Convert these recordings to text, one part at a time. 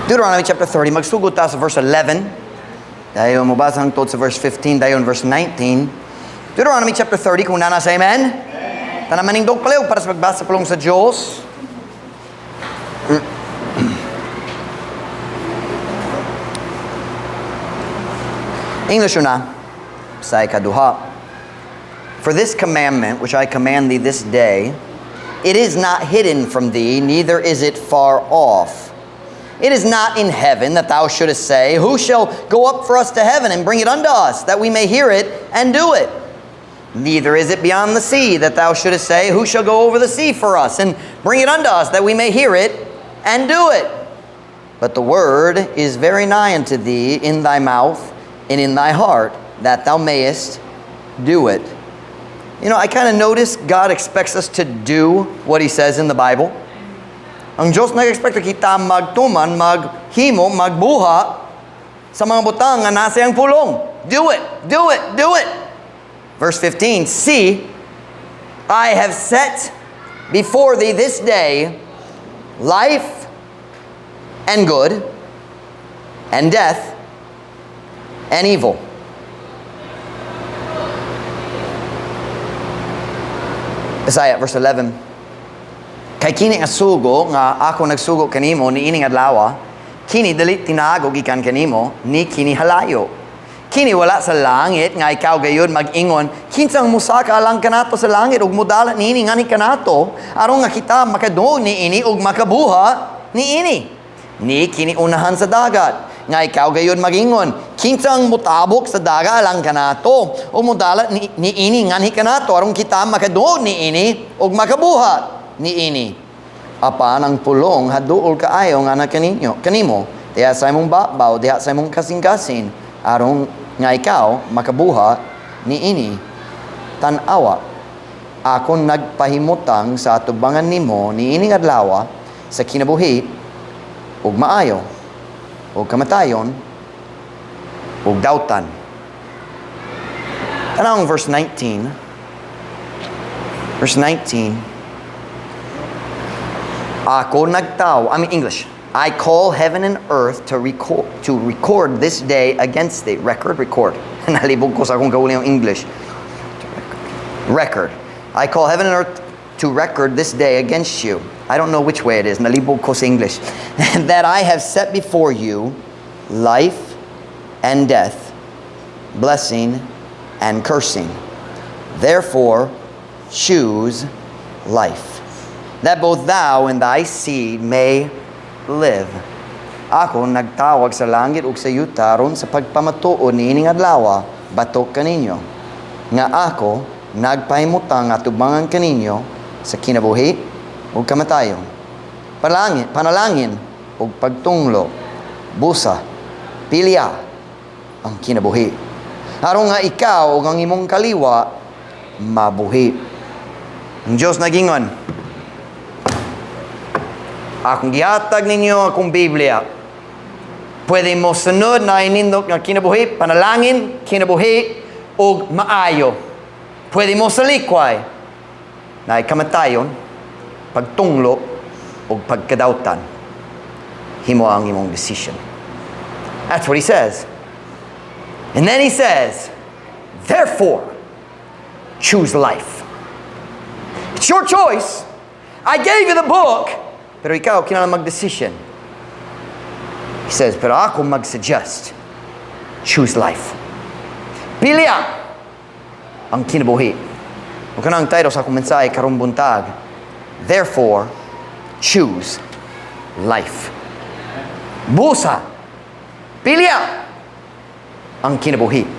Deuteronomy chapter 30, magsugod ta sa verse 11. Dayon mabasa hangtod sa verse 15, dayon verse 19. Deuteronomy chapter 30, kung nana sa amen. Tanamaning dog palayo para sa pagbasa pulong sa Diyos. English yun na. Sa ikaduha. For this commandment, which I command thee this day, it is not hidden from thee, neither is it far off. It is not in heaven that thou shouldest say, who shall go up for us to heaven and bring it unto us, that we may hear it and do it? Neither is it beyond the sea that thou shouldest say, who shall go over the sea for us and bring it unto us, that we may hear it and do it? But the word is very nigh unto thee, in thy mouth and in thy heart, that thou mayest do it. You know, I kind of notice God expects us to do what He says in the Bible. Ang Diyos nag-expect kita magtuman, maghimo, magbuha sa mga butang nga nasa iyang pulong. Do it, do it, do it. Verse 15, see, I have set before thee this day life and good, and death and evil. Isaiah, verse 11. Kay kini nga sugo nga ako nagsugo kanimo ni ining adlaw, kini dali tinago gikan kanimo ni kini halayo. Kini wala sa langit nga ikaw gayud mag-ingon, kinsang musaka lang kanato sa langit ug mudala niini ngani kanato aron nga kita makaduol ni ini ug makabuha ni ini. Ni kini unahan sa dagat nga ikaw gayud mag-ingon, kinsang mutabok sa daga lang kanato ug mudala ni ini ngani kanato aron kita makaduol ni ini ug makabuha ni ini. Apan ang pulong haduol kaayo nga na kanimo diha sa imong babaw, diha sa imong kasing-kasing aron nga ikaw makabuha ni ini. Tan-awa, ako nagpahimutang sa atubangan nimo ni ining adlaw sa kinabuhi ug maayo ug kamatayon ug dautan. Tanang verse 19. Verse 19. Ako nagtaw, English. I call heaven and earth to record this day against thee. Record. Nalibog ko sa akong gawin yung English. Record. I call heaven and earth to record this day against you. I don't know which way it is. Nalibog ko sa English. That I have set before you life and death, blessing and cursing. Therefore, choose life, that both thou and thy seed may live. Ako nagtawag sa langit ug sa yuta ron sa pagpamatuod ni ining adlaw batok kaninyo. Nga ako nagpahimutang atubangan kaninyo sa kinabuhi ug kamatayon. Panalangin ug pagtunglo, busa, pilya ang kinabuhi. Aron nga ikaw ug ang imong kaliwa mabuhi. Ang Diyos nagingon, akong gihatag ninyo akong Biblia. Pwede mo sunod na inindot nga kinabuhi, panalangin, kinabuhi, ug maayo. Pwede mo sa likway na kamatayon, pagtunglo, ug pagkadautan. Himo ang imong decision. That's what he says. And then he says, therefore, choose life. It's your choice. I gave you the book, pero ikaw, kinala mag-decision. He says, pero ako mag-suggest. Choose life. Pilya ang kinabuhi. O kanang title sa akong mensahe karong buntag. Therefore, choose life. Busa. Pilya ang kinabuhi.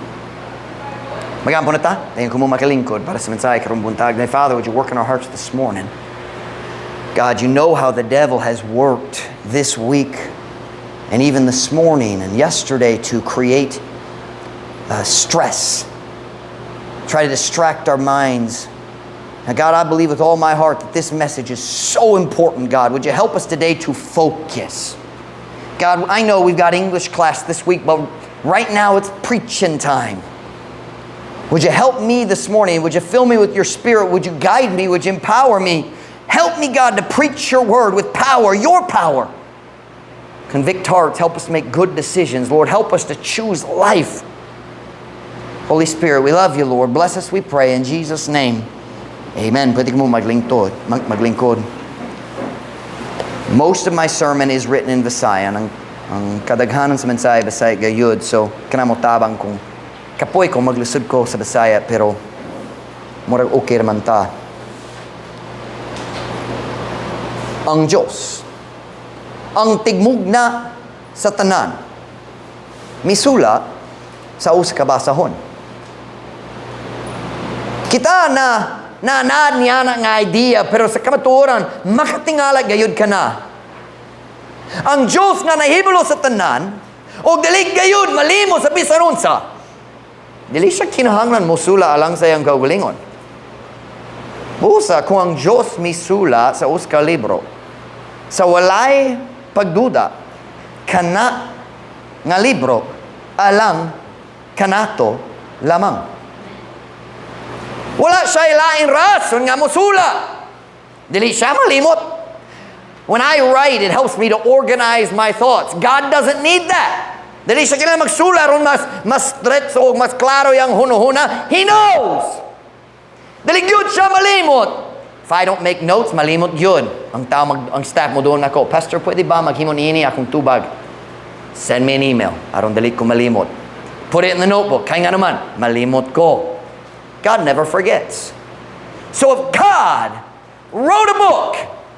Magampo na ta. Dayon ko mo makalingkod para sa mensahe karong buntag. Father, would you work in our hearts this morning? God, you know how the devil has worked this week and even this morning and yesterday to create stress, try to distract our minds. Now, God, I believe with all my heart that this message is so important, God. Would you help us today to focus? God, I know we've got English class this week, but right now it's preaching time. Would you help me this morning? Would you fill me with your Spirit? Would you guide me? Would you empower me? Help me, God, to preach your word with power, your power. Convict hearts. Help us make good decisions. Lord, help us to choose life. Holy Spirit, we love you, Lord. Bless us, we pray. In Jesus' name, amen. Pwede mo maglingkod. Most of my sermon is written in Visayan. Ang kadaghanan sa mensahe, Bisaya gayud. So, kanamo tabang kung kapoy ko, maglusod ko sa Bisaya, pero murag okay naman ta. Ang Diyos, ang tigmugna sa tanan, misula sa usa ka basahon. Kita na nanad niya na nga idea, pero sa kamatuoran, makatingala gayud ka na. Ang Diyos nga nahibalo sa tanan, o dili gayud malimo sa bisan unsa. Dili siya kinahanglan mo sula alang sa iyang kaugalingon. Busa kung ang Diyos misula sa usa libro, sa walay pagduda, kana nga libro alang kanato lamang. Wala siya ilaing rason nga musula. Dili siya malimot. When I write, it helps me to organize my thoughts. God doesn't need that. Dili siya kailangan magsula ron mas stretch o mas klaro yung huno-huna. He knows. Dili gyud siya malimot. If I don't make notes, malimot yun. Ang staff mo doon ako, Pastor, pwede ba maghimon ini akong tubag? Send me an email. Aron dali ko malimot. Put it in the notebook. Kaya nga naman, malimot ko. God never forgets. So if God wrote a book,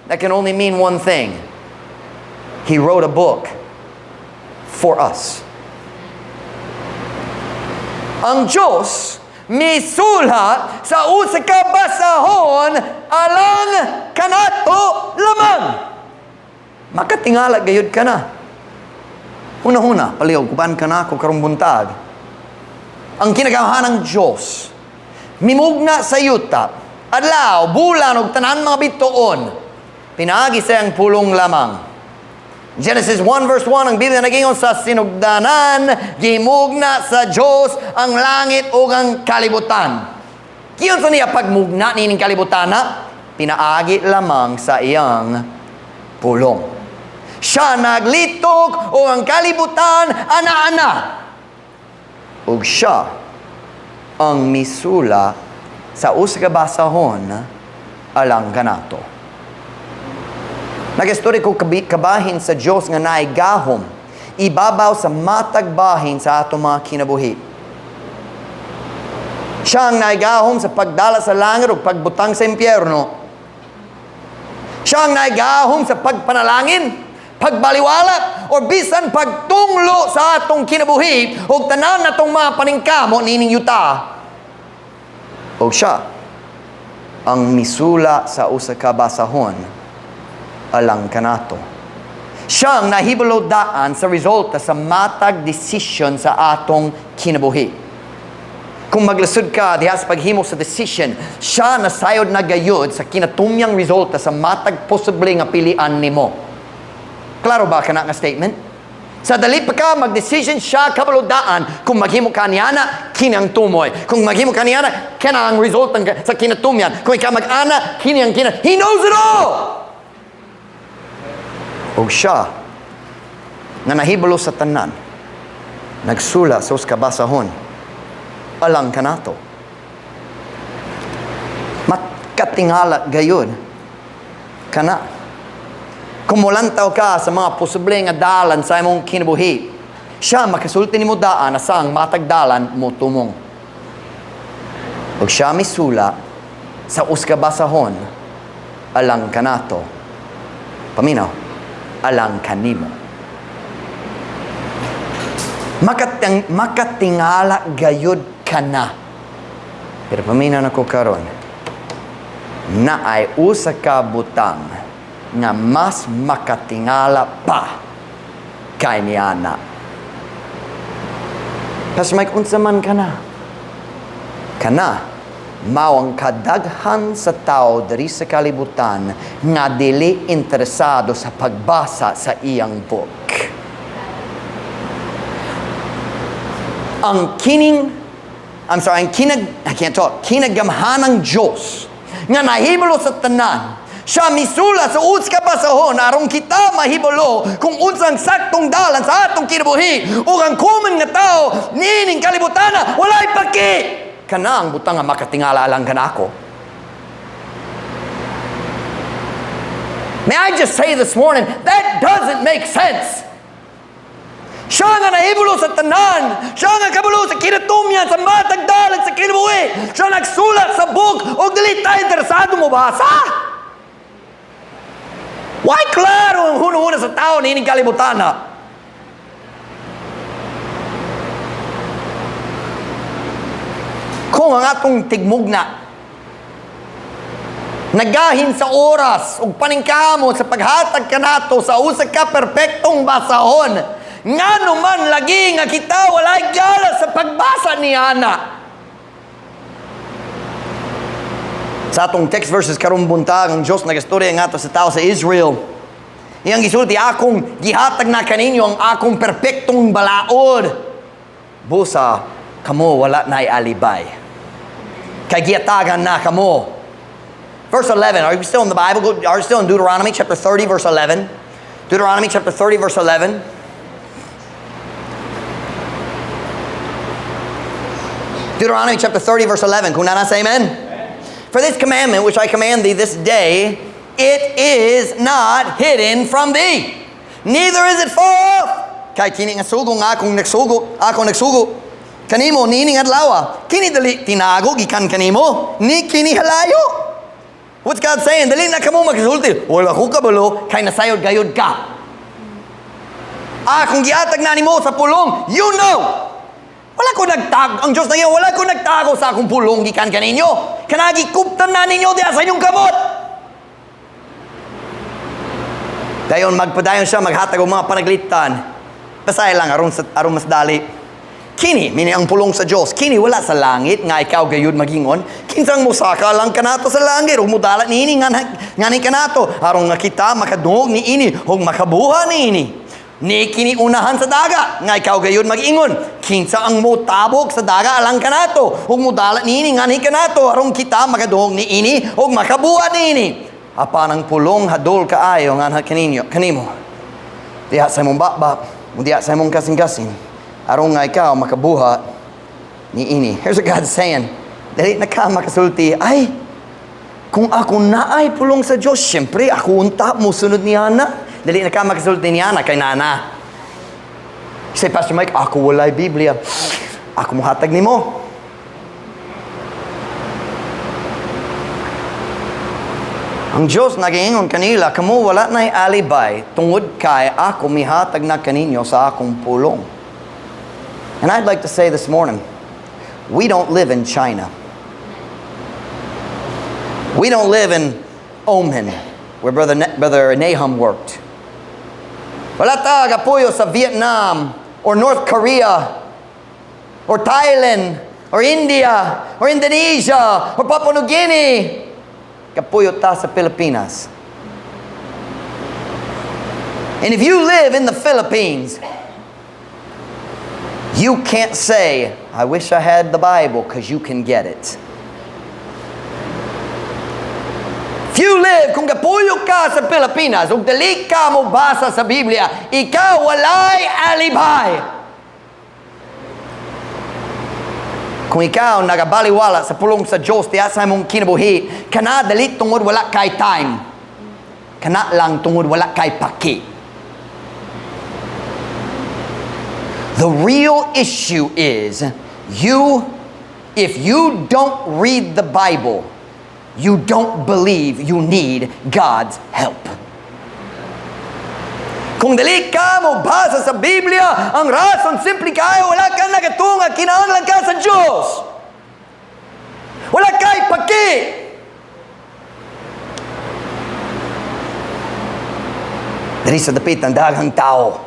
that can only mean one thing. He wrote a book for us. Ang Diyos misulat sa usa ka basahon alang kanato lamang. Makatingala gayud ka na. Una-una, palihog, kuban ka na ako karong buntag. Ang kinagawahan ng Diyos, mimugna sa yuta, adlaw, bulan, ug tanan mga bituon, pinaagi sa ang pulong lamang. Genesis 1 verse 1, ang Biblia nagingon sa sinugdanan, gimugna sa Diyos ang langit o ang kalibutan. Kiyon sa niya pagmugna nining kalibutan na, pinaagi lamang sa iyang pulong. Siya naglitok o ang kalibutan, ana-ana. O siya ang misula sa usa ka basahon alang kanato. Nag-story ko kabahin sa Diyos nga naigahom, ibabaw sa matag bahin sa atong mga kinabuhi. Siya ang naigahom sa pagdala sa langit o pagbutang sa impyerno. Siya ang naigahom sa pagpanalangin, pagbaliwala, o bisan pagtunglo sa atong kinabuhi o tanan na itong mga paningkamo nining yuta. O siya ang misula sa usa ka basahon alang kanato. Siya ang nahibalo daan sa resulta sa matag decision sa atong kinabuhi. Kung maglasod ka diha sa paghimo sa decision, siya nasayod na gayud sa kinatumyang resulta sa matag posible nga pilian nimo. Klaro ba kana nga statement? Sa dali pa ka mag-decision, siya kabalo daan. Kung maghimo ka niyana, kini ang tumoy. Kung maghimo ka niyana, kana ang resulta sa kinatumyan. Kung ikaw mag-ana, kini ang He knows it all! O siya nga nahibalo sa tanan, nagsula sa usa ka basahon alang kanato. Makatingala gayud kana. Kumulantaw ka sa mga posible nga dalan sa imong kinabuhi, siya makasulti nimo daan na saang matag dalan mo tumong. O siya misula sa usa ka basahon alang kanato. Paminaw, alang kanimo. Makatingala gayud ka na. Pero paminaw na ko karon, na ay usa ka butang nga mas makatingala pa kay niana. Pastor Mike, unsa man ka na? Kana, mao ang kadaghan sa tao diri sa kalibutan nga dili interesado sa pagbasa sa iyang book. Ang kinagamhanang Diyos nga nahibalo sa tanan, Siya misula sa uska pasahon aron kita mahibalo kung unsang saktong dalan sa atong kinabuhi ug ang common nga tao nining kalibutana walay paki kanang butang nga makatingala lang kanako. May I just say this morning, that doesn't make sense. Siya nga nahibalo sa tanan, siya nga kabalo sa kinatumyan sa matag dalan sa kinabuhi, siya nagsulat sa book o dili ta interesado mo basa. Why klaro ang hunahuna sa tao na ining kalibutan na? Kung ang atong tigmugna nagahin sa oras ug paningkamo sa paghatag kanato sa usa ka perpektong basahon ngano man lagi nga kita walay gala sa pagbasa ni ana. Sa atong text verses karong buntag ang Dios nagastorya nga sa tao sa Israel. Iyang gisulti akong gihatag na kaninyo ang akong perpektong balaod. Busa kamo wala nay alibay. Kay giatagan na kamo. Verse 11. Are you still in the Bible? Are you still in Deuteronomy chapter 30 verse 11? Deuteronomy chapter 30 verse 11. Deuteronomy chapter 30 verse 11. Kung nasa amen? For this commandment which I command thee this day, it is not hidden from thee, neither is it far off. Kay kini nga sugo nga akong nagsugo kanimo nining adlaw. Kini dali tinago gikan kanimo ni kini halayo. What's God saying? Dali na kamo magsulti. Wala ko kabalo kay nasayod gayud ka. Akong giatag na nimo sa pulong, you know. Wala ko nagtago. Ang Diyos na iyo, wala ko nagtago sa akong pulong gikan kaninyo. Kanagikuptan na ninyo diya sa inyong kamot. Dayon magpadayon siya, maghatag og mga panaglitan. Basahin lang, aron mas dali. Kini, mini ang pulong sa Diyos. Kini wala sa langit, nga ikaw gayud magingon. Kinsang musaka lang kanato sa langit, ug mudalat niini ngani kanato. Aron nga kita makadungog ni ini, ug makabuha ni ini. Ni kini unahan sa daga, nga ikaw gayon mag-ingon. Kinsa ang mutabok sa daga alang kanato, ug mudalat niini ngani kanato aron kita makadungog ni ini ug makabuhat niini. Apan ang pulong hadol kaayo nga kanimo. Diha sa imong bakbak, diha sa imong kasing-kasing, aron nga ikaw makabuhat ni ini. Here's what God's saying. Dali na ka makasulti, ay kung ako naay pulong sa Dios, syempre ako unta mo sunod niya na. Dali na ka makasulti niya na kay nana. Say, Pastor Mike, ako walay Biblia. Ako muhatag ni mo. Ang Diyos nag-iingon kanila, kamo wala na'y alibay tungod kay ako mihatag na kaninyo sa akong pulong. And I'd like to say this morning, we don't live in China. We don't live in Oman, where Brother Nahum worked. Wala ta kapuyo sa Vietnam or North Korea or Thailand or India or Indonesia or Papua New Guinea. Kapuyo ta sa Pilipinas. And if you live in the Philippines, you can't say, I wish I had the Bible, because you can get it. If you live, kung kapuyo ka sa Pilipinas, ug dali ka mo basa sa Biblia, ikaw walay alibay. Kung ikaw nagabaliwala sa pulong sa Diyos, tiya sa imong kinabuhi, kana dali tungod wala kay time. Kana lang tungod wala kay paki. The real issue is, if you don't read the Bible, you don't believe you need God's help. Kung dali ka mo basa sa Biblia, ang rason simple kayo, wala ka nagatunga, kinahanglan ka sa Diyos. Wala kay paki. Dali sa dapit ng daghang tao.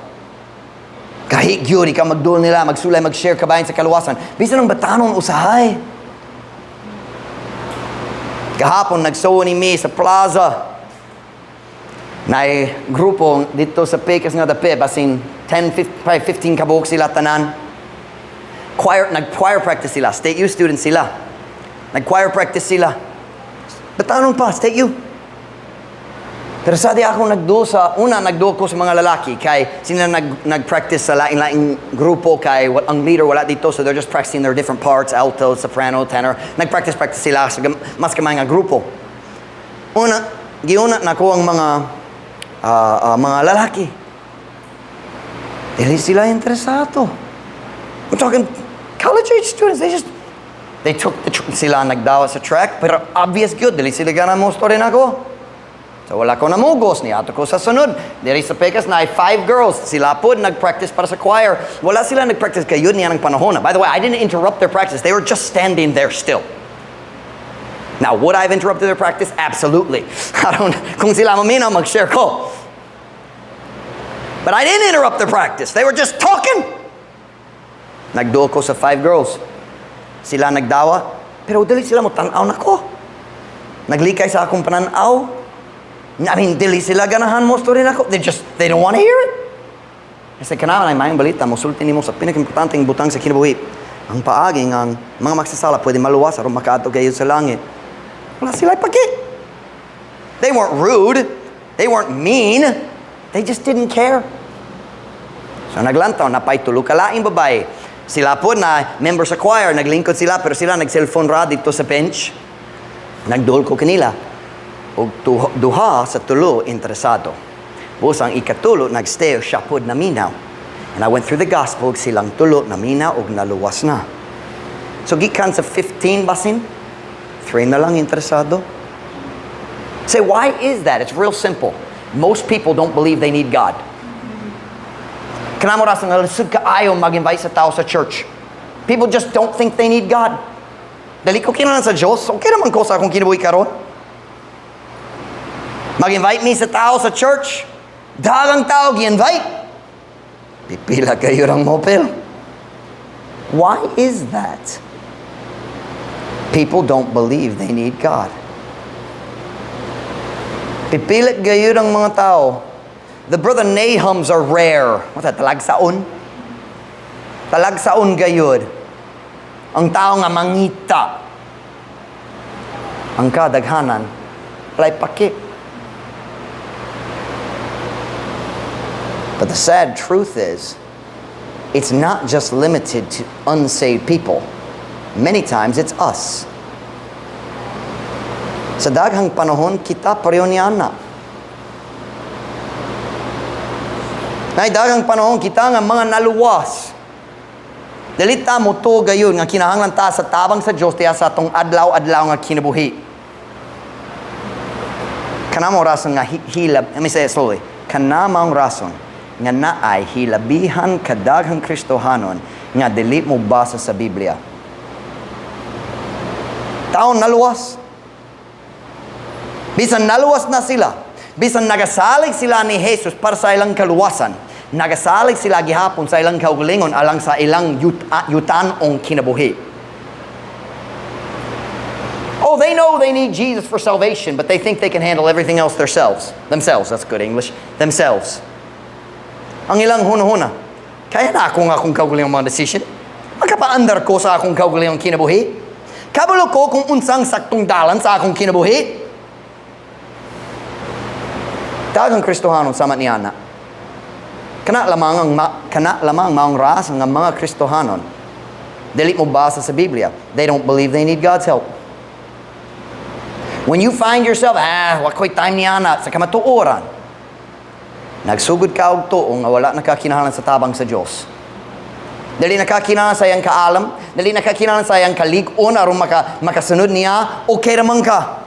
Kahit yun, ikaw magdul nila, magsulay, mag-share kabayan sa kaluwasan. Bisa ng batanon usahay. Kahapon, nagsawa ni mi sa plaza. Nay grupo dito sa Pecos nga dapi, basin 15 kabuk sila tanan. Nag-choir practice sila. State U students sila. Nag-choir practice sila. Batanon pa, State U. Pero sa di ako nagduo ko sa mga lalaki, kay sila nag-practice sa laing grupo, kay ang leader wala dito, so they're just practicing their different parts, alto, soprano, tenor. Nag-practice sila sa mas kamay nga grupo. Giuna na ko ang mga lalaki. Dili sila interesado. I'm talking college age students, they took sila nagdawa sa track, pero obvious good, dili sila gana mo story na ko. So wala ko namugos, niyato ko sa sunod. Diri sa Pecas na ay 5 girls. Sila po nag-practice para sa choir. Wala sila nag-practice kayo niya ng panahon. By the way, I didn't interrupt their practice. They were just standing there still. Now, would I have interrupted their practice? Absolutely. Kung sila maminaw, mag-share ko. But I didn't interrupt their practice. They were just talking. Nagduo ko sa 5 girls. Sila nagdawa. Pero dili sila mo tanaw na ko. Naglikay sa akong pananaw. I mean, dili sila ganahan mo story na ko. They don't want to hear it. Kasi kanaman ay mayang balita, musulti ni mo sa pinakimportanteng butang sa kinabuhi. Ang paaging ang mga magsasala pwede maluwas aron makaadto kayo sa langit. Wala sila paki. They weren't rude. They weren't mean. They just didn't care. So naglantaw, napay tulo kalaing babae. Sila po na member sa choir, naglingkod sila, pero sila nag-cellphone ra dito sa bench. Nagdol ko kanila. O duha sa tulo interesado. Busang ikatulo nagstay siya pod naminaw. And I went through the gospel silang tulo naminaw og naluwas na. So gikan sa 15 basin, 3 na lang interesado. Say, why is that? It's real simple. Most people don't believe they need God. Kanamo ras nga lisod ka ayaw mag-invite sa tao sa church. People just don't think they need God. Dali ko kinalan sa Diyos, okay naman ko sa akong kinabuhi karon. Mag-invite me sa tao sa church. Dagang tao gi-invite. Pipila kayo ng mopel. Why is that? People don't believe they need God. Pipilit kayo ng mga tao. The brother Nahums are rare. What's that? Talagsaon? Talagsaon gayud. Ang tao nga mangita. Ang kadaghanan, walay paki. But the sad truth is, it's not just limited to unsaved people. Many times it's us. Sa daghang panahon, kita pareho ni Ana. Nay daghang panahon, kita nga mga naluwas. Dalita mo to gayon, nga kinahanglan ta sa tabang sa Diyos, tiya sa atong adlaw-adlaw nga kinabuhi. Kanamang rason nga hilab, let me say it slowly. Kanamang rason nga naay hilabihan kadaghang Kristohanon nga dili mo basa sa Biblia. Taon naluwas. Bisan naluwas na sila. Bisan nagasalig sila ni Jesus para sa ilang kaluwasan. Nagasalig sila gihapon sa ilang kaugalingon alang sa ilang yutanong kinabuhi. Oh, they know they need Jesus for salvation, but they think they can handle everything else themselves. Themselves, that's good English. Themselves. Ang ilang huna-huna. Kaya na akong kaugaling mga decision. Magkapaandar ko sa akong kaugaling kinabuhi. Kabalo ko kung unsang saktong dalan sa akong kinabuhi. Daghang Kristohanon sama ni Ana. Kana lamang maong ras ng mga Kristohanon. Dili mo basa sa Biblia. They don't believe they need God's help. When you find yourself, wakoy time ni Ana sa kamatuoran. Nagsugod ka og tuo nga wala nakakinahalan sa tabang sa Dios. Dali nakakinahalan sa iyang kaalam, dali nakakinahalan sa iyang kalig-on aron makasunod niya, okay ramang ka.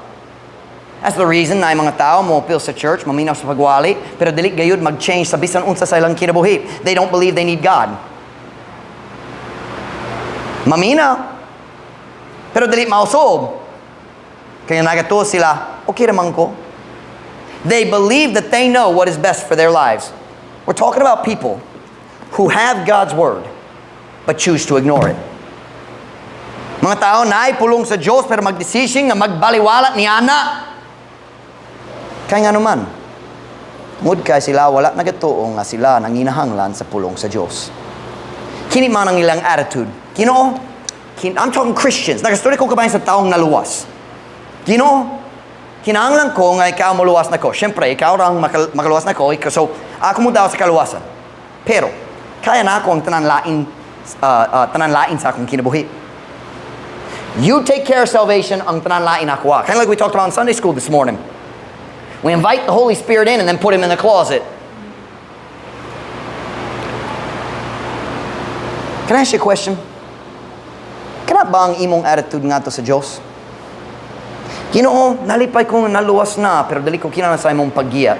That's the reason na mga tao mo appeal sa church, maminaw sa pagwali, pero dili gayud mag-change sa bisan unsa sa ilang kinabuhi. They don't believe they need God. Maminaw. Pero dili mausog. Kaya nagatuo sila, okay ramang ko. They believe that they know what is best for their lives. We're talking about people who have God's word but choose to ignore it. Mga tao na ay pulong sa Diyos pero magdesisyon nga magbaliwala ni Ana. Kaya nga naman, tungod kay sila wala nagatuo nga sila nanginahanglan sa pulong sa Diyos. Kini man ang ilang attitude. I'm talking Christians. Nagastory ko kabayan sa taong naluwas. kinahanglan ko nga ikaw maluwas na ko. Siyempre, ikaw rang makaluwas na ko. So, ako mo daw sa kaluwasan. Pero, kaya na ako ang tananlain sa akong kinabuhi. You take care of salvation ang tananlain ako. Kind of like we talked about in Sunday school this morning. We invite the Holy Spirit in and then put him in the closet. Can I ask you a question? Kana ba ang imong attitude nga to sa Diyos? Ginoo, nalipay ko naluwas na, pero dali ko kinahanglan sa imong paggiya.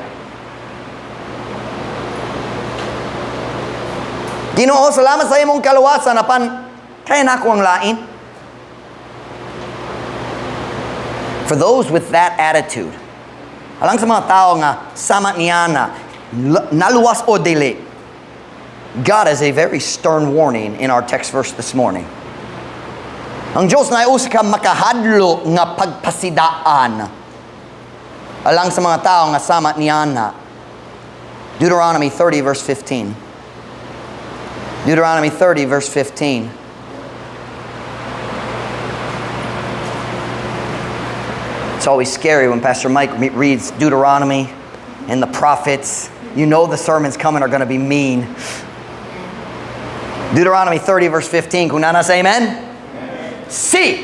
Ginoo, salamat sa imong kaluwasan, apan kaya na ako ang lain. For those with that attitude, alang sa mga tao nga sama niya na naluwas o dili, God has a very stern warning in our text verse this morning. Ang Diyos na usa ka makahadlo nga pagpasidaan alang sa mga tao nga sama niya na. Deuteronomy 30 verse 15. Deuteronomy 30 verse 15. It's always scary when Pastor Mike reads Deuteronomy and the prophets. You know the sermons coming are going to be mean. Deuteronomy 30 verse 15. Kung nana say amen? See,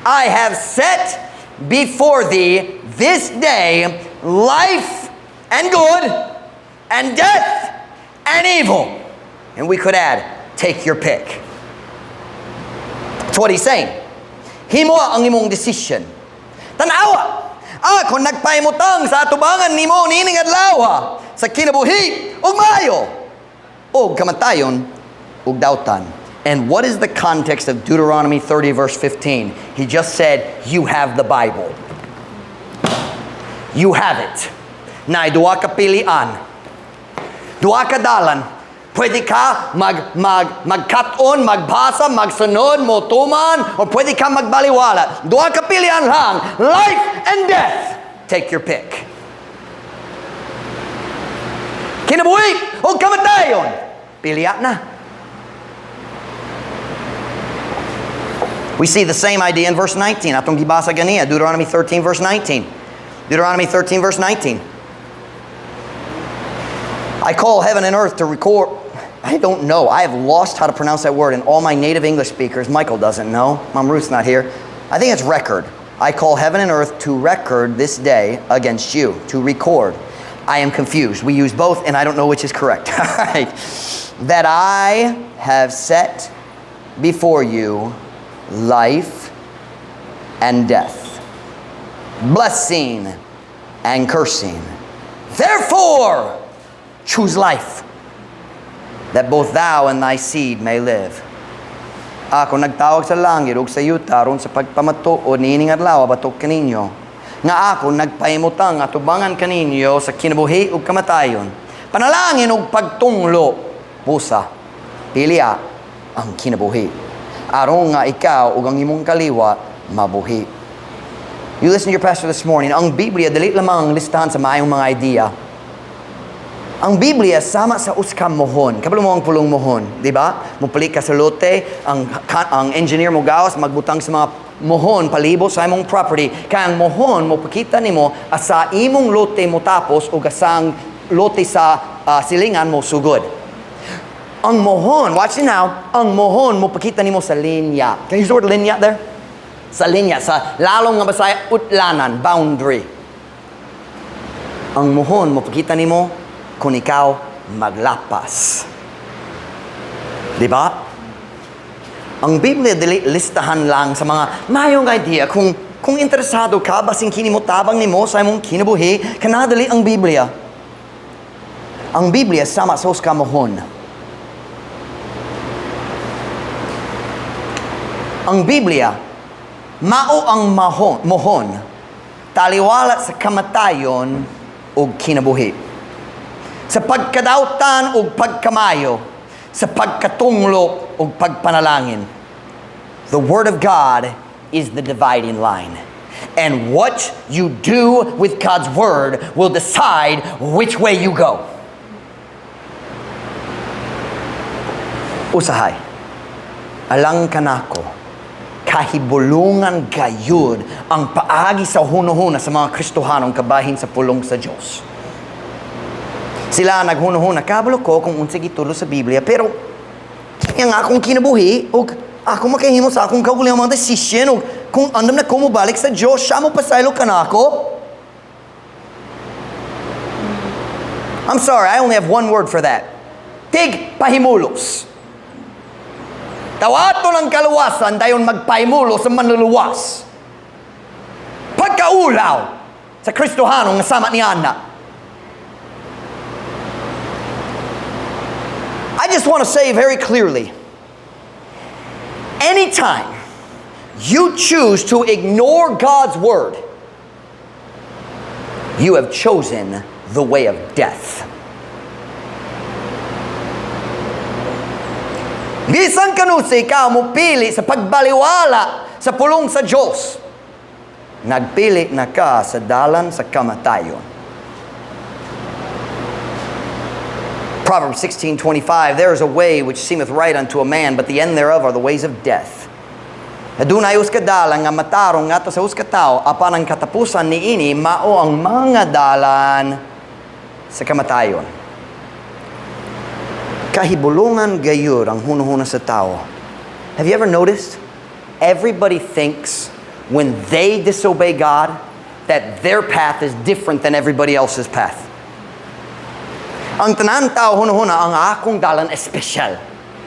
I have set before thee this day life and good and death and evil. And we could add, take your pick. That's what he's saying. Himo ang imong decision. Tanawa, ako nagpaimutang sa atubangan nimo nining adlaw sa kinabuhi ug maayo ug kamatayon ug dautan. And what is the context of Deuteronomy 30 verse 15? He just said, you have the Bible. You have it. Na duwa ka pilian. Duwa ka dalan. Pwede ka magkaton, magbasa, magsunod, motuman, o pwede ka magbaliwala. Duwa ka pilian lang. Life and death. Take your pick. Kinabuhi o kamatayon. Piliya na. We see the same idea in verse 19. Atong gibasa ganiya, Deuteronomy 13 verse 19. Deuteronomy 13 verse 19. I call heaven and earth to record. I don't know. I have lost how to pronounce that word, and all my native English speakers, Michael doesn't know. Mom Ruth's not here. I think it's record. I call heaven and earth to record this day against you, to record. I am confused. We use both, and I don't know which is correct. All right. That I have set before you life and death, blessing and cursing. Therefore, choose life, that both thou and thy seed may live. Ako nagtawag sa langit ug sa yuta aron sa pagpamatuod niining adlaw batok kaninyo. Nga ako nagpaimutang atubangan kaninyo sa kinabuhi ug kamatayon. Panalangin ug pagtunglo pusa. Piliya ang kinabuhi. Aron nga ikaw ug ang imong kaliwa mabuhi. You listen to your pastor this morning. Ang Biblia dili lamang listahan sa maayong mga idea. Ang Biblia sama sa uska mohon. Kabalo mo ang pulong mohon, di ba? Mupali ka sa lote, ang engineer mo gawas magbutang sa mga mohon palibot sa imong property. Kaya ang mohon mo pakita nimo asa imong lote mo tapos ug asang lote sa silingan mo sugod. Ang mohon, watch it now, ang mohon mo pakita nimo sa linya. Can you use the word linya there? Sa linya, sa lalong nga Bisaya, utlanan, boundary. Ang mohon mo pakita nimo kung ikaw maglapas. Di ba? Ang Biblia dili listahan lang sa mga mayong idea. Kung interesado ka, basing kini mo tabang nimo sa imong kinabuhi, kanadali ang Biblia. Ang Biblia sama sa uska mohon. Ang Biblia, mao ang mohon, taliwala sa kamatayon o kinabuhi. Sa pagkadautan o pagkamayo, sa pagkatunglo o pagpanalangin. The Word of God is the dividing line. And what you do with God's Word will decide which way you go. Usahay, alang kanako, kahibulungan gayud ang paagi sa hunuhuna sa mga Kristohanong kabahin sa pulong sa Diyos. Sila naghunuhuna, kabalo ko kung unsig itulo sa Biblia, pero kaya nga akong kinabuhi, o ako makahimo sa akong kaugulang mga desisyon, o kung andam na ko mo balik sa Diyos, siya mo pasaylo ka na ako. I'm sorry, I only have one word for that. Tig pahimulos. Tawato ng kaluwasan, dayon magpahimulos sa manluluwas. Pagkaulaw sa Kristohanong nasama ni Ana. I just want to say very clearly, anytime you choose to ignore God's word, you have chosen the way of death. Bisan kanusi ikaw mo pili sa pagbaliwala sa pulong sa Diyos, nagpili na ka sa dalan sa kamatayon. Proverbs 16:25, there is a way which seemeth right unto a man, but the end thereof are the ways of death. Adunay uskadalan nga matarong nga to sa uskataw, apan ang katapusan ni ini mao ang mga dalan sa kamatayon. Kahibulungan gayud ang hunuhuna sa tao. Have you ever noticed? Everybody thinks when they disobey God that their path is different than everybody else's path. Ang tanan tao hunuhuna ang akong dalan espesyal.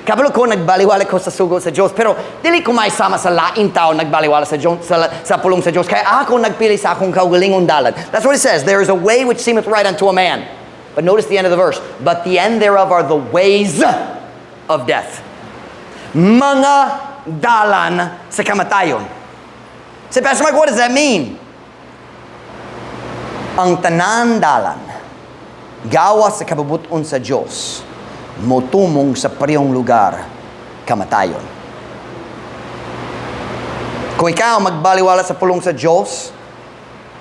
Kabalo ko nagbaliwala ko sa sugo sa Diyos, pero dili ko maisama sa lain tao nagbaliwala sa Diyos, sa pulong sa Diyos. Kaya ako nagpili sa akong kaugalingong dalan. That's what it says. There is a way which seemeth right unto a man. But notice the end of the verse. But the end thereof are the ways of death. Mga dalan sa kamatayon. Say, Pastor Mike, what does that mean? Ang tanan dalan gawas sa kabubuton sa Diyos, motumong sa parehong lugar, kamatayon. Kung ikaw magbaliwala sa pulong sa Diyos,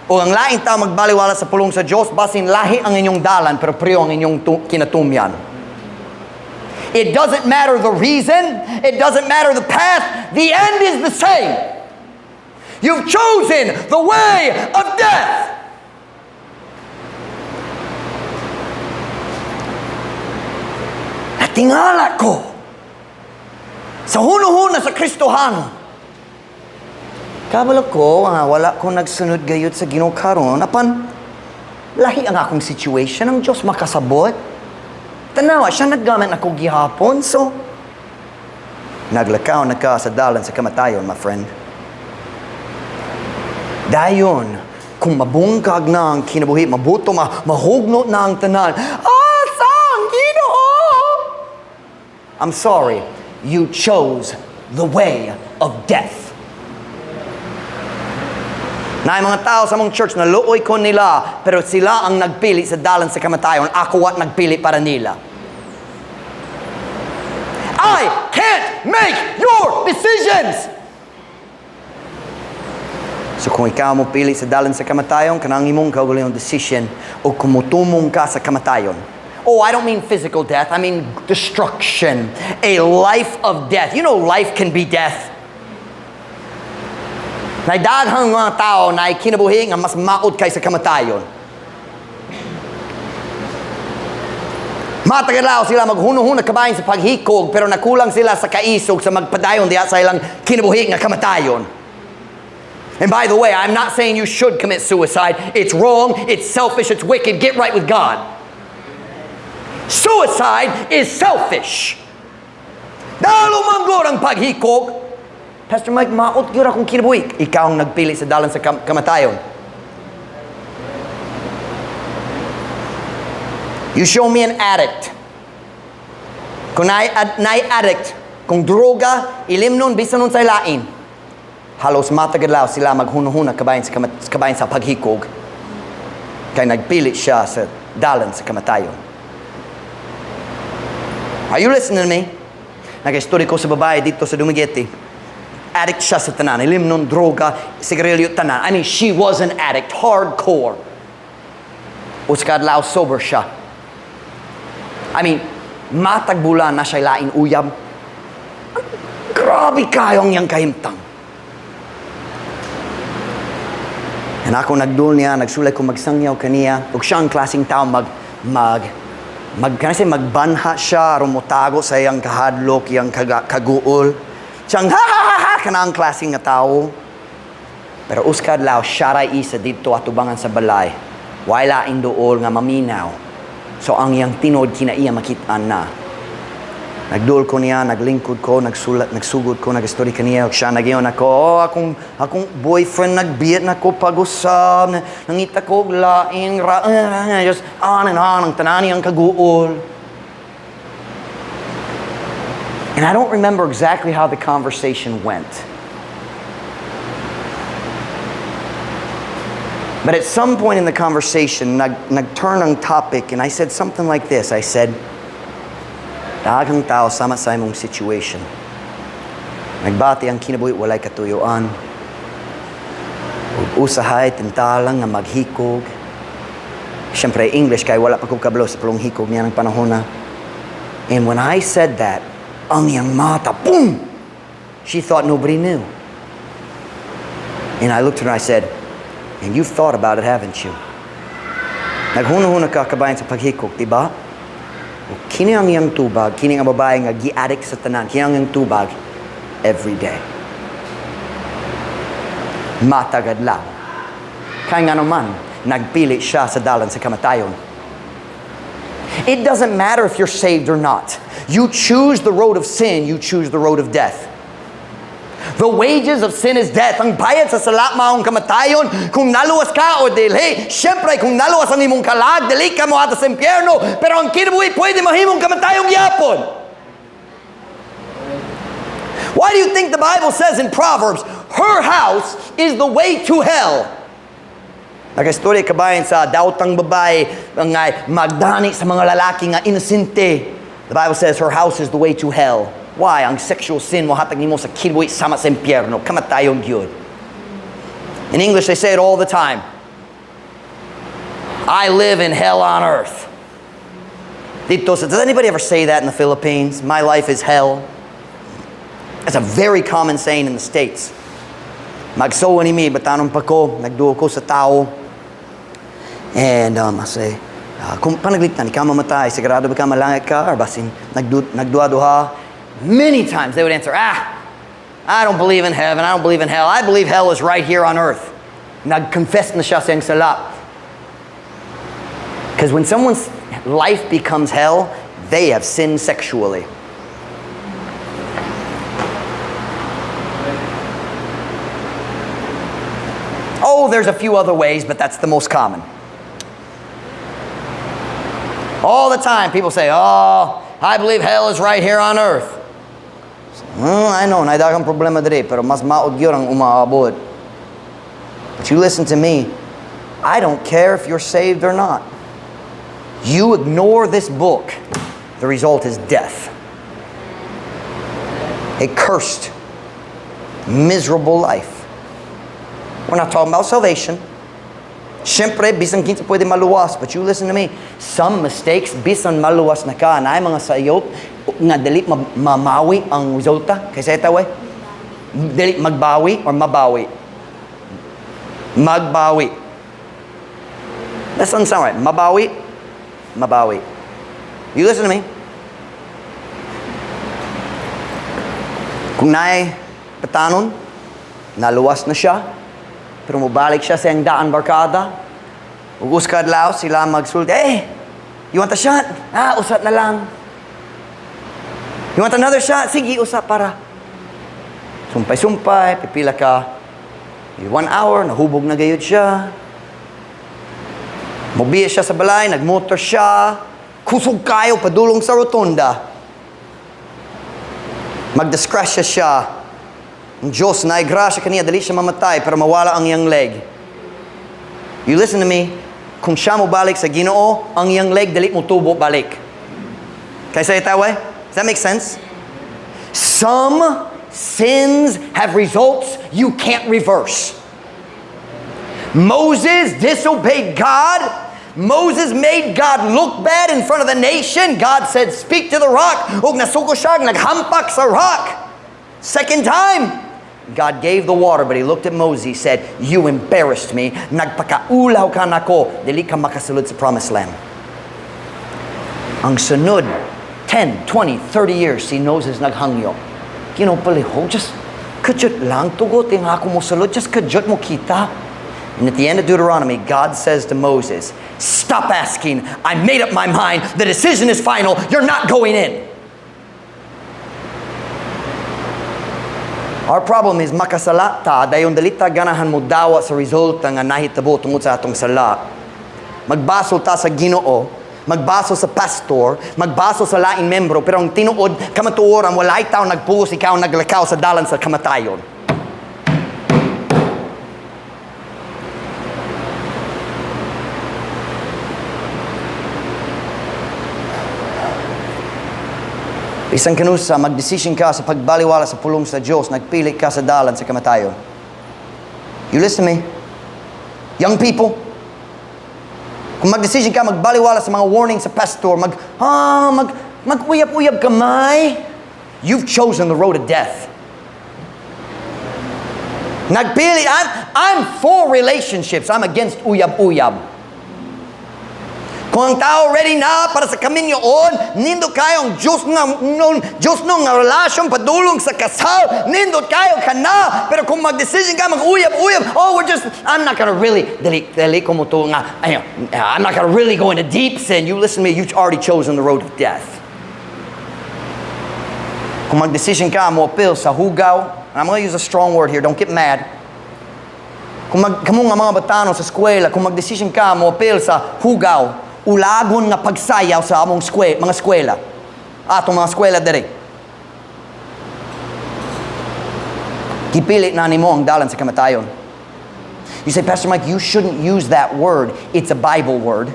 o ang laing tao magbaliwala sa pulong sa Diyos, basin lahi ang inyong dalan, pero pareho ang inyong kinatumyan. It doesn't matter the reason, it doesn't matter the path, the end is the same. You've chosen the way of death. Tingala ko sa hunuhuna sa Kristohano. Kabalo ko, wala ko nagsunod gayud sa Ginoo karon, apan lahi ang akong situation, ang Diyos makasabot. Tanawa, siya naggamit ako gihapon, so naglakaw na ka sa dalan sa kamatayon, my friend. Dayon, kung mabungkag na ang kinabuhi, mabuto, mahugnot na ang tanan, sang Ginoo! I'm sorry, you chose the way of death. Na mga tao sa mong church na luoy ko nila, pero sila ang nagpili sa dalan sa kamatayon. Ako at nagpili para nila. I can't make your decisions. So kung ikaw mo pili sa dalan sa kamatayon, kanang imong kaugalingong decision o kumutumong ka sa kamatayon. Oh, I don't mean physical death. I mean destruction. A life of death. You know life can be death. Naidaghang mga tao na kinabuhi nga mas maod kay sa kamatayon. Matagalaw sila maghuno-huno kabahin sa paghikog, pero nakulang sila sa kaisog sa magpadayon diya sa ilang kinabuhi nga kamatayon. And by the way, I'm not saying you should commit suicide. It's wrong, it's selfish, it's wicked. Get right with God. Suicide is selfish. Dahil umanggol ang paghikog, Pastor Mike, maot yun akong kinabuhi. Ikaw ang nagpili sa dalan sa kamatayon. You show me an addict. Kung na-addict, kung droga, ilim nun, bisa nun sa ilain. Halos matagalaw sila maghuno-huna kabahin sa paghikog. Kaya nagpili siya sa dalan sa kamatayon. Are you listening to me? Nag-story ko sa babae dito sa Dumaguete. Addict siya sa tanan. Ilim nun, droga, sigarilyo, tanan. I mean, she was an addict. Hardcore. Uskadlaw, sober siya. I mean, matagbulan na siya laing uyab. Grabe kayong yang kahimtang. And ako nagdul niya, nagsulay ko magsangyaw kaniya. Ug siya ang klaseng tao magbanha siya, rumutago sa iyang kahadlok, iyang kaguol. Siyang ha kanang klaseng nga tao. Pero uskad lao, siya ray isa dito atubangan sa balay. Wala indool nga maminaw. So ang iyang tinod kinaiya makitaan na. Nagdul ko niya, naglingkod ko, nagsugod ko, nag-story kaniya. Siya nagyon ako, akong boyfriend nagbiyat na ko pag-usab, nangita ko laing, just on and on, ang tanani ang kaguol. And I don't remember exactly how the conversation went. But at some point in the conversation, nag-turn ang topic, and I said something like this. I said, daghang tao sama sa imong situation. Nagbati ang kinabuhi, walay katuyuan. Usahay, tintalang nga maghikog. Siyempre, English, kaya wala pa kong kabalo sa palong hikog niya ng panahon na. And when I said that, ang iyang mata, boom! She thought nobody knew. And I looked at her and I said, and you've thought about it, haven't you? Naghuna-huna ka kabayan sa paghikog, diba? Kini ang iyang tubag, kini ang babae nga gi-addict sa tanan, kini ang iyang tubag every day. Matagad lang. Kaya nga naman, nagpili siya sa dalan sa kamatayon. It doesn't matter if you're saved or not. You choose the road of sin, you choose the road of death. The wages of sin is death. Ang bayad sa sala maong kamatayon, kung naluwas ka o dili. Siyempre, kung naluwas ang imong kalag, dili ka mo atas sa impyerno. Pero ang kinabuhi, pwede mahimong kamatayong yapon. Why do you think the Bible says in Proverbs, her house is the way to hell? Nag-istorya kabayan sa daotang babae nga magdani sa mga lalaki nga inosente. The Bible says her house is the way to hell. Why? Ang sexual sin mo hatag nimo sa kinabuhi sama sa impyerno. Kamatayong gyud. In English, they say it all the time. I live in hell on earth. Dito, does anybody ever say that in the Philippines? My life is hell. That's a very common saying in the States. Magsowa ni mi, batanong pa ko, nagduo ko sa tao. And I say, kung panagliktan, ikaw mamatay, sigurado ba ka malangit ka? Or basin, nagduwa-duha? Many times they would answer, I don't believe in heaven, I don't believe in hell. I believe hell is right here on earth. Nag-confess na siya sa iyang sala. Because when someone's life becomes hell, they have sinned sexually. Oh, there's a few other ways, but that's the most common. All the time, people say, I believe hell is right here on earth. I know, naidagang problema diri, pero mas maod yun ang umaabot. But you listen to me, I don't care if you're saved or not. You ignore this book, the result is death. A cursed, miserable life. We're not talking about salvation. Siyempre, bisan kinsa pwede maluwas. But you listen to me. Some mistakes, bisan maluwas na ka, na ay mga sayop, nga dali mamawi ang resulta. Kaysa ito eh. Dali magbawi or mabawi? Magbawi. That doesn't sound right. Mabawi? Mabawi. You listen to me. Kung naay patanon, naluwas na siya, pero mabalik siya sa iyang daan barkada. Ugos kadlaw sila magsulti, you want a shot? Usap na lang. You want another shot? Sige, usap para. Sumpay-sumpay, pipila ka. 1 hour, nahubog na gayud siya. Mobiya siya sa balay, nagmotor siya. Kusog kayo, padulong sa rotunda. Magdiskrasya siya. Ang Diyos na igrasya kaniya, dali siya mamatay, pero mawala ang iyang leg. You listen to me, kung siya mo balik sa Ginoo, ang iyang leg, dali mo tubo balik. Can I say it that way? Does that make sense? Some sins have results you can't reverse. Moses disobeyed God. Moses made God look bad in front of the nation. God said, speak to the rock. Ug nasuko siya, naghampak sa rock. Second time, God gave the water, but he looked at Moses, he said, you embarrassed me. Nagpakaulaw ka nako, dili ka makasulod sa promised land. Ang sunod, 10, 20, 30 years, si Moses naghangyo. Kinopaliho, just kadyot lang, tugot, yung ako mo sulod, just kadyot mo kita. And at the end of Deuteronomy, God says to Moses, stop asking, I made up my mind, the decision is final, you're not going in. Our problem is makasala ta dayon dalita ganahan mo dawa sa resulta nga nahitabo tungod sa atong sala. Magbaso ta sa Ginoo, magbaso sa pastor, magbaso sa laing membro, pero ang tinuod kamatuoran walay tawo nagpugos ikaw naglakaw sa dalan sa kamatayon. Isang kanusa, magdesisyon ka sa pagbaliwala sa pulong sa Diyos, nagpili ka sa dalan sa kamatayon. You listen to me? Young people, kung magdesisyon ka, magbaliwala sa mga warning sa pastor, mag-uyab-uyab kamay, you've chosen the road of death. Nagpili, I'm for relationships, I'm against uyab-uyab. Kung ang tao ready na para sa kaminyoon, nindot kayo ang Diyos nung relasyon padulong sa kasal, nindot kayo ka na. Pero kung mag-decision ka, mag-uyab-uyab, I'm not gonna really, dali ko mo to nga, I'm not gonna really go into deep sin. You listen to me, you've already chosen the road of death. Kung mag-decision ka, mo appeal sa hugaw, and I'm gonna use a strong word here, don't get mad. Kung nga mga batano sa eskwela, kung mag-decision ka, mo appeal sa hugaw, ulagon nga pagsayaw sa among mga eskwela. Atong mga eskwela diri. Kipilit na nimo ang dalan sa kamatayon. You say, Pastor Mike, you shouldn't use that word. It's a Bible word.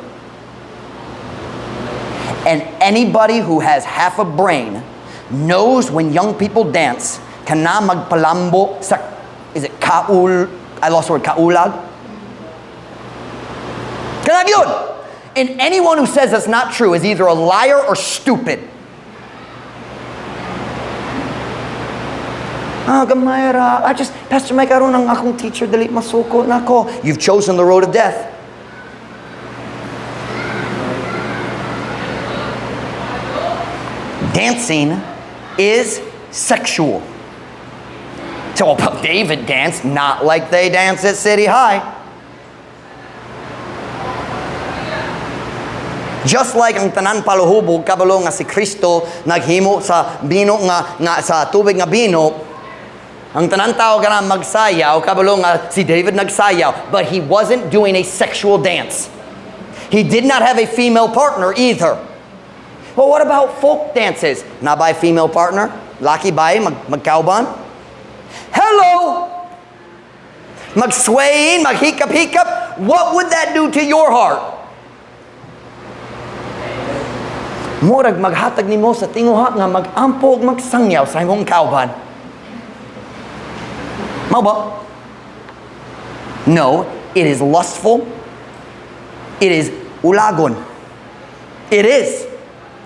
And anybody who has half a brain knows when young people dance, kana magpalambo sa, is it I lost the word, kaulag? Kanag yun! And anyone who says that's not true is either a liar or stupid. Gamayra, Pastor Mike, aron ang akong teacher, dali masuko na ko. You've chosen the road of death. Dancing is sexual. So, David danced not like they dance at City High. Just like ang tanan paluhubog kabalo nga si Kristo naghimo sa bino nga sa tubig nga bino, ang tanan tao kana magsayaw kabalo nga si David nagsayaw, but he wasn't doing a sexual dance. He did not have a female partner either. Well, what about folk dances? Na by female partner? Laki bay magkauban? Hello. Magswayin, maghikap-hikap. What would that do to your heart? Murag maghatag nimo sa tinguha nga magampog magsangyaw sa imong kauban. Mao ba? No, it is lustful. It is ulagon. It is.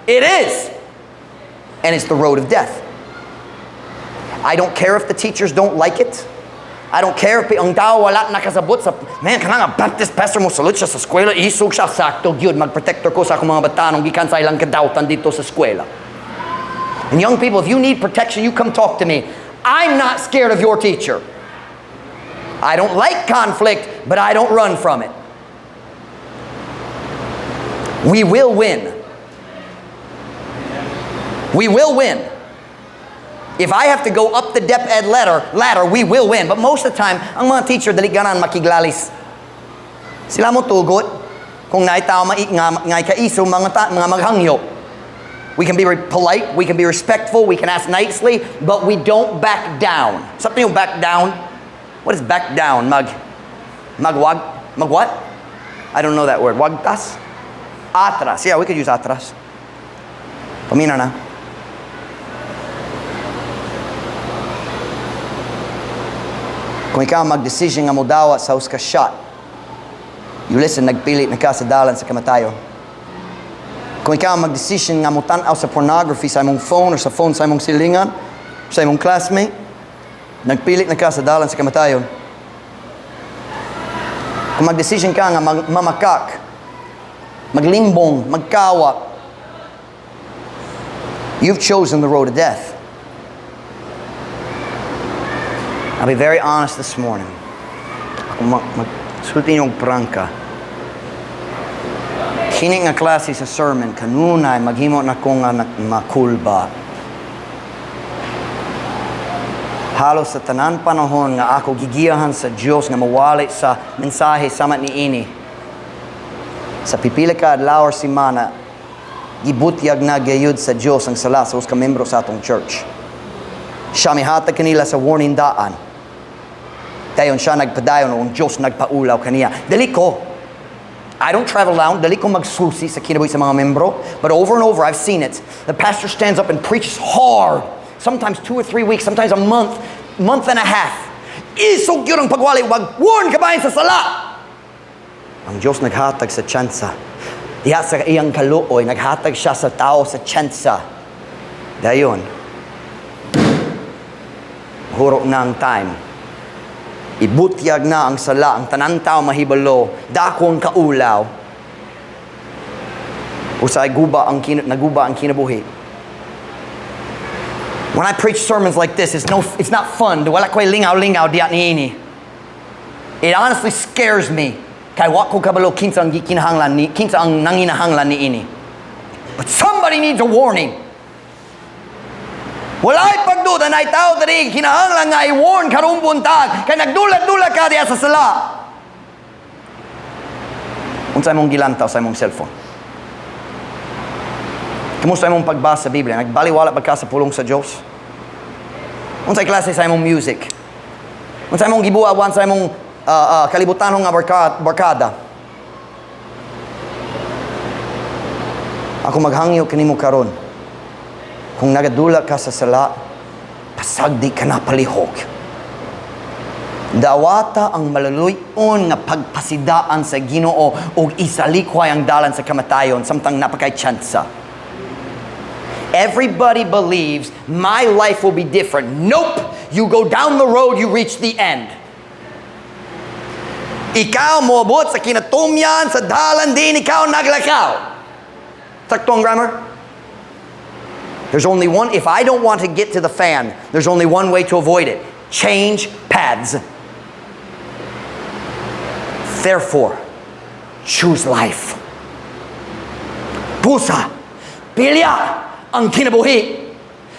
It is. And it's the road of death. I don't care if the teachers don't like it. I don't care if ang tao wala nakasabot sa, man, kanang Baptist pastor mo salud siya sa eskwela, isug siya sakto, gyud magprotector ko sa akong mga batanong gikan sa ilang kadawtan dito sa eskwela. And young people, if you need protection, you come talk to me. I'm not scared of your teacher. I don't like conflict, but I don't run from it. We will win. We will win. If I have to go up the depth ed ladder, we will win. But most of the time, ang mga teacher dali ganan makiglalis. Sila mo tugot kung naitaw nga kaiso mga maghangyo. We can be polite, we can be respectful, we can ask nicely, but we don't back down. Something yung back down. What is back down? Mag what? I don't know that word. Wagtas? Atras. Yeah, we could use atras. Pamina na. Kung ikaw mag-decision nga mo dawa sa uska shot, you listen, nagpilit na ka sa dalan sa kamatayon. Kung ikaw mag-decision nga mo tanaw sa pornography sa imong phone or sa phone sa imong silingan, sa imong classmate, Nagpilit na ka sa dalan sa kamatayon. Kung mag-decision ka nga mamakak, maglimbong, magkawa, you've chosen the road to death. I'll be very honest this morning. Ako sulti niyong prangka. Kini nga klase sa sermon, kanunay, maghimo na ko nga makulba. Halos sa tanan panahon nga ako gigiyahan sa Diyos nga mawali sa mensahe sama ni ini. Sa pipila ka adlaw or simana, gibutyag na gayud sa Diyos ang sala sa uska membro sa atong church. Siya mihatag kanila sa warning daan. Dayon siya nagpadayon o ang Diyos nagpaulaw kaniya. Dali ko. I don't travel around. Dali ko magsusi sa kinabuhi sa mga membro. But over and over, I've seen it. The pastor stands up and preaches hard. Sometimes 2 or 3 weeks, sometimes a month and a half. Isog yun ang pagwali. Wag warn kabayan sa sala. Ang Diyos naghatag sa tsansa. Diya sa iyang kaluoy, naghatag siya sa tao sa tsansa. Dayon, hurok na ang time. Ibutyag na ang sala, ang tanan tao mahibalo, dako ang kaulaw. Usay naguba ang kinabuhi. When I preach sermons like this, it's not fun. Wala ko'y lingaw-lingaw diyan niini. It honestly scares me. Kay wa ko kabalo kinsa ang nanginahanglan niini. But somebody needs a warning. Walay pagduda na itaw diri kinahanglan nga i-warn karong buntag kay nagdulat-dulat ka diya sa sala. Unsay mong gilantaw sa imong cellphone? Kumusta imong pagbasa sa Biblia? Nagbaliwala ba ka sa pulong sa Dios? Unsay klase sa imong music? Unsay imong gibuawan sa imong kalibutanong nga barkada? Ako maghangyo kanimo karon. Kung nagadula ka sa sala, pasagdi ka na palihog. Dawata ang malaluyon nga pagpasidaan sa Ginoo o isalikway ang dalan sa kamatayon samtang napakay tsansa. Everybody believes my life will be different. Nope! You go down the road, you reach the end. Ikaw moabot sa kinatumyan, sa dalan din ikaw naglakaw. Sakto ang grammar? There's only one, if I don't want to get to the fan, there's only one way to avoid it. Change paths. Therefore, choose life. Pusa, pilya ang kinabuhi.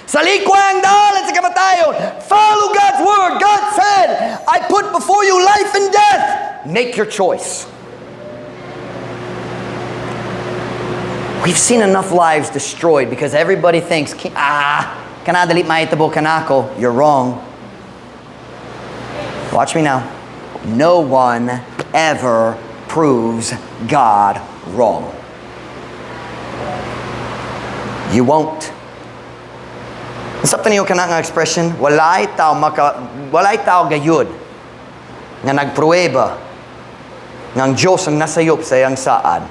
Salikwa ang dalan sa kamatayon. Follow God's word. God said, I put before you life and death. Make your choice. We've seen enough lives destroyed because everybody thinks, kanadalit maitabo kanako. You're wrong. Watch me now. No one ever proves God wrong. You won't. Nasabtan niyo ka na nga expression, walay tao gayud nga nagpruweba nga ang Diyos ang nasayop sa iyang saan.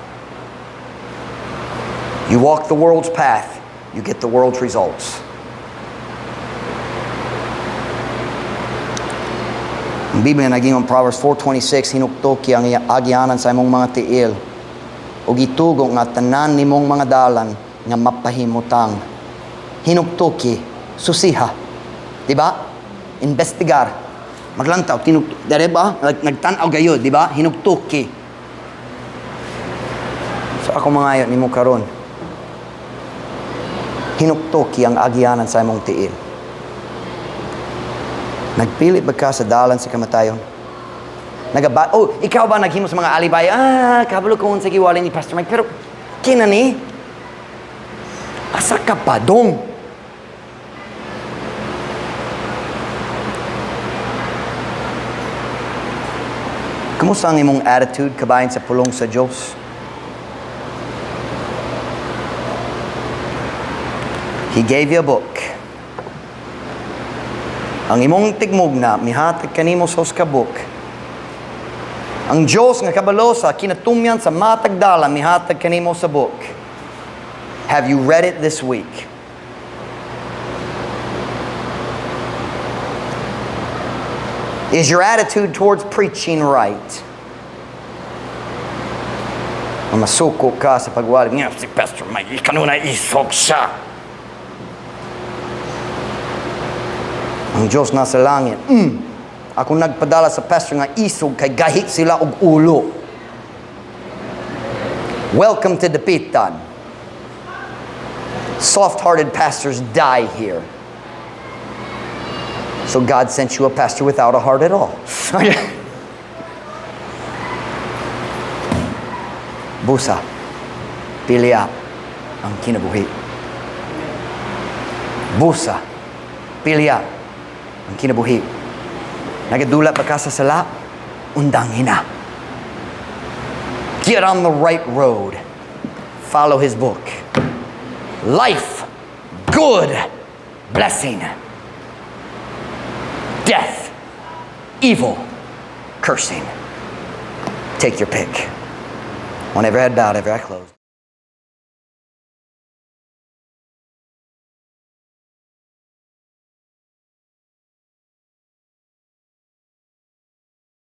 You walk the world's path, you get the world's results. Ang Biblia naging on Proverbs 4:26, hinuktoki ang agyanan sa imong mga tiil o gitugo nga tanan nimong mga dalan nga mapahimutang. Hinuktoki, susiha. Diba? Investigar. Maglantaw, dere ba? Nagtanaw gayud, diba? Hinuktoki. So ako mga ayon nimo karon. Hinuktoki ang agyanan sa imong tiil. Nagpili ba ka sa dalan sa kamatayon? Ikaw ba naghimo sa mga alibay? Kabalo ko sa giwali ni Pastor Mike. Pero, kinani? Asa ka pa dong? Kumusta ang imong attitude kabayan sa pulong sa Diyos? He gave you a book. Ang imong tigmugna, mihatag kanimo sa book. Ang Diyos nga kabalo sa kinatumyan sa matagdala, mihatag kanimo sa book. Have you read it this week? Is your attitude towards preaching right? Masuko ka sa pagwali niya, si Pastor Mike, kanuna isog siya. Ang Diyos nasa langit. Ako nagpadala sa pastor nga isog kay gahi sila og ulo. Welcome to Dapitan. Soft-hearted pastors die here. So God sent you a pastor without a heart at all. Busa, pilya ang kinabuhi. Busa, pilya ang kinabuhi. Nagadula pa ka sa sala, undangin na. Get on the right road. Follow His book. Life, good, blessing. Death, evil, cursing. Take your pick. One every head bowed, every eye closed.